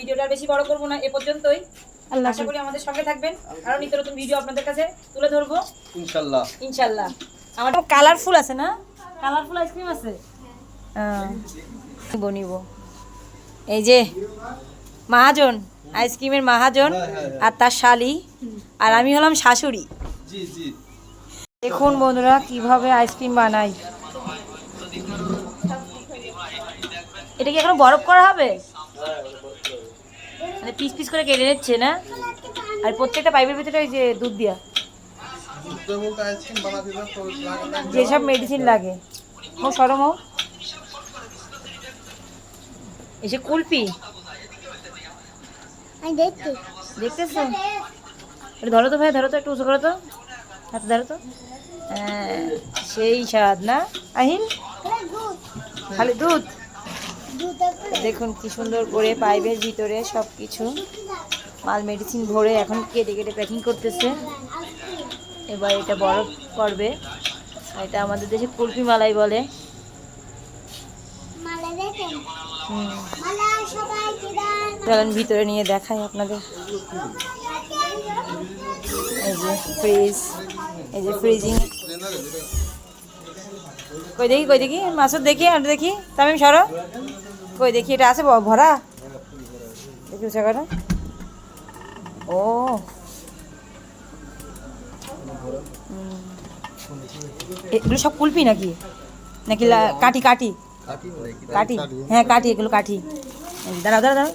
ভিডিওটা বেশি বড় করবো না, এ পর্যন্তই। আশা করি আমাদের সঙ্গে থাকবেন, আরো নিত্য নতুন ভিডিও আপনাদের কাছে তুলে ধরবো ইনশাআল্লাহ। ইনশাআল্লাহ। আমার কালারফুল আছে না, কালারফুল আইসক্রিম আছে। বনিব এই যে মহাজন, আইসক্রিমের মহাজন আর তার শালি, আর আমি হলাম শাশুড়ি। জি জি। দেখুন বন্ধুরা কিভাবে আইসক্রিম বানাই। এটা কি এখন বরফ করা হবে? মানে পিস পিস করে কেটে নিচ্ছে না, আর প্রত্যেকটা পাইপের ভিতরে ওই যে দুধ দিয়া যেসব মেডিসিন লাগে। ও সরম এসে কুলপি দেখতেছো? ধরো তো ভাই, ধরো তো, একটু উঁচু করো তো, হাতে ধরো তো। সেই স্বাদ না আহিল, খালি দুধ। দেখুন কি সুন্দর করে পাইপের ভিতরে সব কিছু মাল মেডিসিন ভরে এখন কেটে কেটে প্যাকিং করতেছে। এবার এটা বরফ করবে, এটা আমাদের দেশে কুলফি মালাই বলে। চলেন ভিতরে নিয়ে দেখাই আপনাদের। এই যে ফ্রিজ, এই যে ফ্রিজিং। কই দেখি, কই দেখি মাসুদ, দেখি আর দেখি তামিম সরো, কই দেখি এটা আছে ভরা, দেখি উঁচা করো। ও এগুলো সব কুলপি নাকি, নাকি কাঠি? কাঠি কাঠি, হ্যাঁ কাঠি, এগুলো কাঠি। দাঁড়াও দাঁড়াও দাঁড়াও,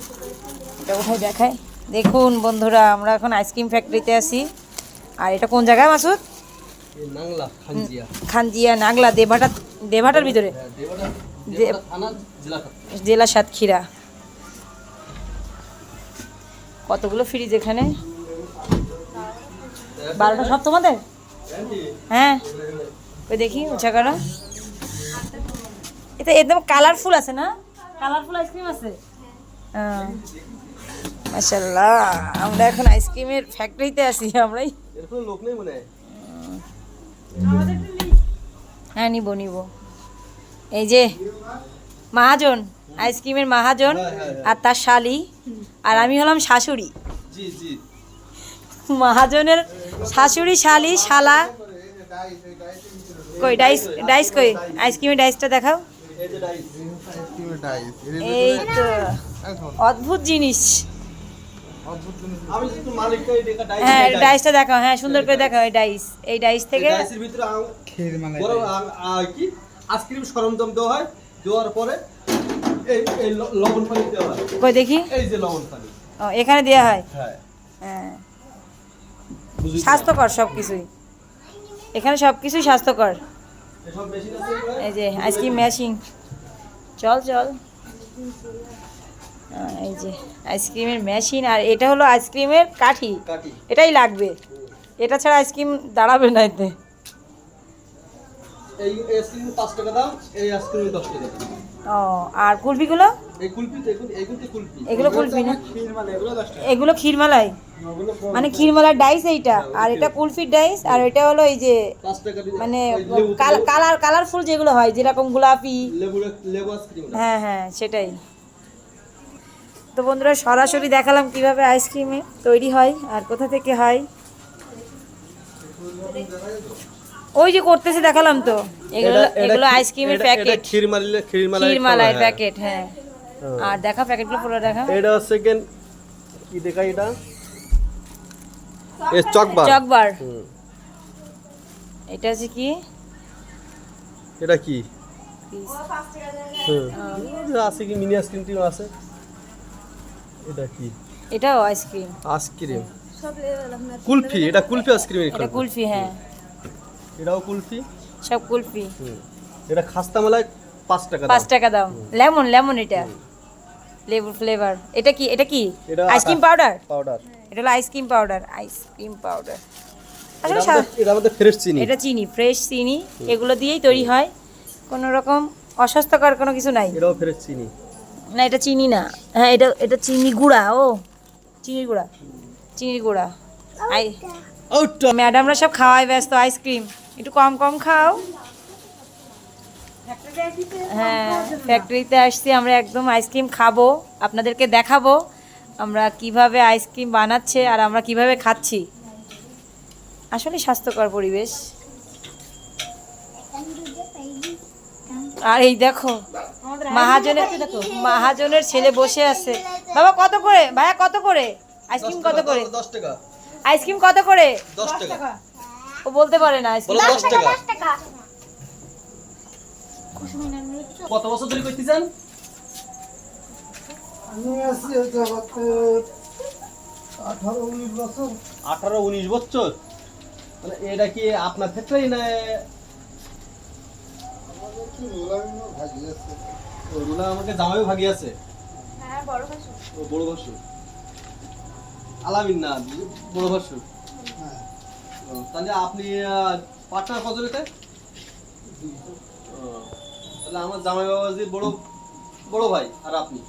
এটা কোথায় দেখায়। দেখুন বন্ধুরা, আমরা এখন আইসক্রিম ফ্যাক্টরিতে আছি। আর এটা কোন জায়গায় মাসুদ? খানজিয়া, নাগলা, দেভাটার ভিতরে, জেলা সাতক্ষীরা। কতগুলো ফ্রিজ এখানে, 12টা সব তোমাদের? হ্যাঁ ওই দেখি উঁচা করো। এটা একদম কালারফুল আছে না, কালারফুল আইসক্রিম আছে। মাশাআল্লাহ, আমরা এখন আইসক্রিমের ফ্যাক্টরিতে আছি। আমরাই লোক নেই মনে হয়। হ্যাঁ নিব নিব। এই যে মহাজন, আইসক্রিমের মহাজন আর তার শালি, আর আমি হলাম শাশুড়ি। জি জি। মহাজনের শাশুড়ি, শালি, শালা। কই ডাইস, ডাইস কই? আইসক্রিমের ডাইসটা দেখাও। এই তো অদ্ভুত জিনিস। হ্যাঁ ডাইসটা দেখাও, হ্যাঁ সুন্দর করে দেখাও। এই ডাইস, এই ডাইস থেকে আইসক্রিম সরঞ্জাম দেওয়া হয়, দেওয়ার পরে এই লবণ পানি দেওয়া হয়। কই দেখি, এই যে লবণ পানি, ও এখানে দেওয়া হয়। হ্যাঁ হ্যাঁ, স্বাস্থ্যকর সব কিছুই, এখানে সব কিছুই স্বাস্থ্যকর। এই যে আইসক্রিম মেশিন, চল চল। এই যে আইসক্রিমের মেশিন, আর এটা হলো আইসক্রিমের কাঠি। এটাই লাগবে, এটা ছাড়া আইসক্রিম দাঁড়াবে না এতে। এই আইসক্রিম 5 টাকা দাম, এই আইসক্রিম 10 টাকা দাম। ও আর কুলফিগুলো? এই কুলফি তো এগুলো কুলফি, এগুলো কুলফি না, ক্ষীরমালাই, এগুলো 10 টাকা। এগুলো ক্ষীরমালাই, মানে ক্ষীরমালার ডাইস এইটা, আর এটা কুলফির ডাইস, আর এটা হলো এই যে 5 টাকা মানে কালারফুল যেগুলো হয়, যেরকম গোলাপি, লেবু আইসক্রিম। হ্যাঁ হ্যাঁ সেটাই। তো বন্ধুরা সরাসরি দেখালাম কিভাবে আইসক্রিম তৈরি হয় আর কোথা থেকে হয়। ওই যে করতেছে দেখালাম তো, এগুলো এগুলো আইসক্রিমের প্যাকেট, ক্ষীরমালাইয়ের প্যাকেট। হ্যাঁ আর দেখা প্যাকেটগুলো পুরো দেখা। এটা সেকেন্ড কি দেখাই, এটা এ চকবার, চকবার। এটা আছে কি, এটা কি আছে কি মিনি আইসক্রিম টিম আছে। এটা কি, এটাও আইসক্রিম, আইসক্রিম কুলফি, এটা কুলফি আইসক্রিম। এটা কুলফি, হ্যাঁ এটাও কুলফি, সব কুলফি। এটা খাস্তা মালাই 5 টাকা দাম। 5 টাকা দাম। লেমন, লেমন এটা লেবু ফ্লেভার। এটা কি, এটা কি আইসক্রিম পাউডার? পাউডার, এটা হলো আইসক্রিম পাউডার, আইসক্রিম পাউডার। এটা আমাদের ফ্রেশ চিনি, এটা চিনি, ফ্রেশ চিনি, এগুলো দিয়েই তৈরি হয়। কোনো রকম অস্বাস্থ্যকর কোনো কিছু নাই। এটাও ফ্রেশ চিনি না, এটা চিনি না, হ্যাঁ এটা এটা চিনি গুঁড়া। ও চিনির গুঁড়া, চিনির গুঁড়া। ম্যাডামরা সব খাওয়ায় ব্যস্ত, আইসক্রিম একটু কম কম খাও। হ্যাঁ ফ্যাক্টরিতে আসছি আমরা, একদম আইসক্রিম খাবো, আপনাদেরকে দেখাবো। আমরা কিভাবে আইসক্রিম বানাচ্ছে আর আমরা কিভাবে খাচ্ছি। আসলে স্বাস্থ্যকর পরিবেশ। আর এই দেখো মহাজনের ছেলে বসে আছে। বাবা কত করে ভাইয়া, কত করে আইসক্রিম, কত করে 10 টাকা। আইসক্রিম, কত করে 10 টাকা। ও বলতে পারে না আইসক্রিম। বলো 10 টাকা। কত বছর ধরে করতেছেন? আমি আছি ওই জগতে 18-19 বছর। 18-19 বছর। মানে এটা কি আপনার ক্ষেত্রেই না? আমাদের কি রোলামিনো ভাগি আছে। ওগুলা আমাকে জামাইও ভাগি আছে। হ্যাঁ, বড় ভাসু। ও বড় ভাসু। আলামিন না, বড় ভাসু। হ্যাঁ, তাহলে আপনি পার্টনার কত রেতে? তাহলে আমার জামাই বাবাজির বড় বড় ভাই আর আপনি।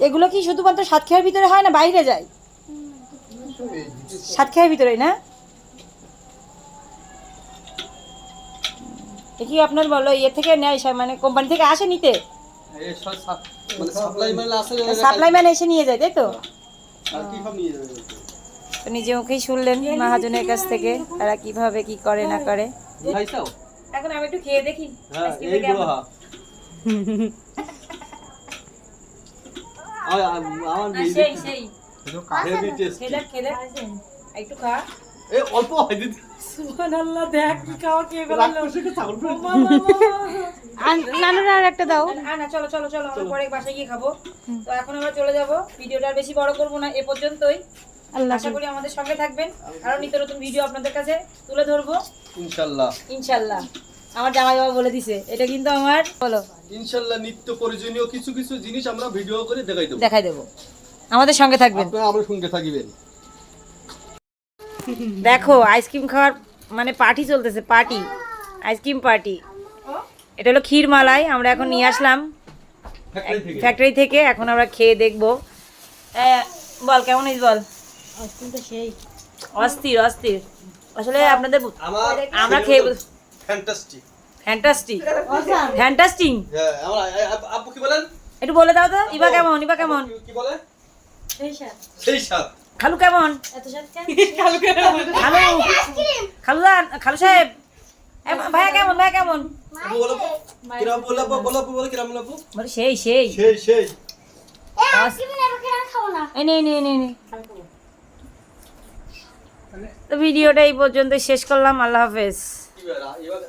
এগুলো কি শুধুমাত্র সাতক্ষীরার ভিতরে হয় না বাইরে যায়? সব এই দিকে সাতক্ষীরার ভিতরেই না? এ কি আপনার বলো ইয়ে থেকে নেয়, মানে কোম্পানি থেকে আসে নিতে? এই মানে সাপ্লাই মাল আছে, সাপ্লাই ম্যান এসে নিয়ে যায়, তাই তো? আর কি সব নিয়ে যাবে? তো নিজে মুখেই শুনলেন মহাজনের কাছ থেকে তারা কিভাবে কি করে না করে। খাইছাও? এখন আমি একটু খেয়ে দেখি। হ্যাঁ, এই বড় হা। আমার সেই সেই হেভি টেস্ট। খেলে একটু খা। এই অল্প হয় দিদি। সুবহানাল্লাহ, দেখ কি খাওয়া খেয়ে ফেলালো। ছাগল ফ্রাই। নানুরা আর একটা দাও। না চলো চলো চলো, আমরা পরে বাসায় গিয়ে খাবো। তো এখন আমরা চলে যাব। ভিডিওটা আর বেশি বড় করব না, এ পর্যন্তই। আশা করি আমাদের সঙ্গে থাকবেন, আরো নিত্য নতুন ভিডিও আপনাদের কাছে তুলে ধরবো ইনশাআল্লাহ। ইনশাআল্লাহ। আমার জামাই বাবা বলে দিছে, এটা কিন্তু আমার বলো ইনশাআল্লাহ নিত্য প্রয়োজনীয় কিছু কিছু জিনিস আমরা ভিডিও করে দেখাই দেব। দেখাই দেবো, আমাদের সঙ্গে থাকবেন। আপনারা আমার সঙ্গে থাকবেন। দেখো আইসক্রিম খাওয়ার মানে পার্টি চলতেছে, পার্টি, আইসক্রিম পার্টি। এটা হলো ক্ষীরমালাই, আমরা এখন নিয়ে আসলাম ফ্যাক্টরি থেকে। ফ্যাক্টরি থেকে। এখন আমরা খেয়ে দেখবো। বল কেমন হয়েছে বল। অস্থির অস্থির আসলে আপনাদের আমরা খেয়ে ফ্যান্টাস্টিক। Fantastic fantastic. হ্যাঁ, আমরা আপু কি বলেন? একটু বলে দাও তো, ইবা কেমন, ইবা কেমন, কি বলে? সেই স্বাদ। খালু কেমন, খালু খালু খালু সাহেব, ভাইয়া কেমন, ভাইয়া কেমন, আপু বলো কিরাম বলো, বলো আপু বলো কিরাম আপু। বলে সেই সেই সেই সেই। এই নে নে নে নে। তো ভিডিওটা এই পর্যন্ত শেষ করলাম। আল্লাহ হাফেজ। এবার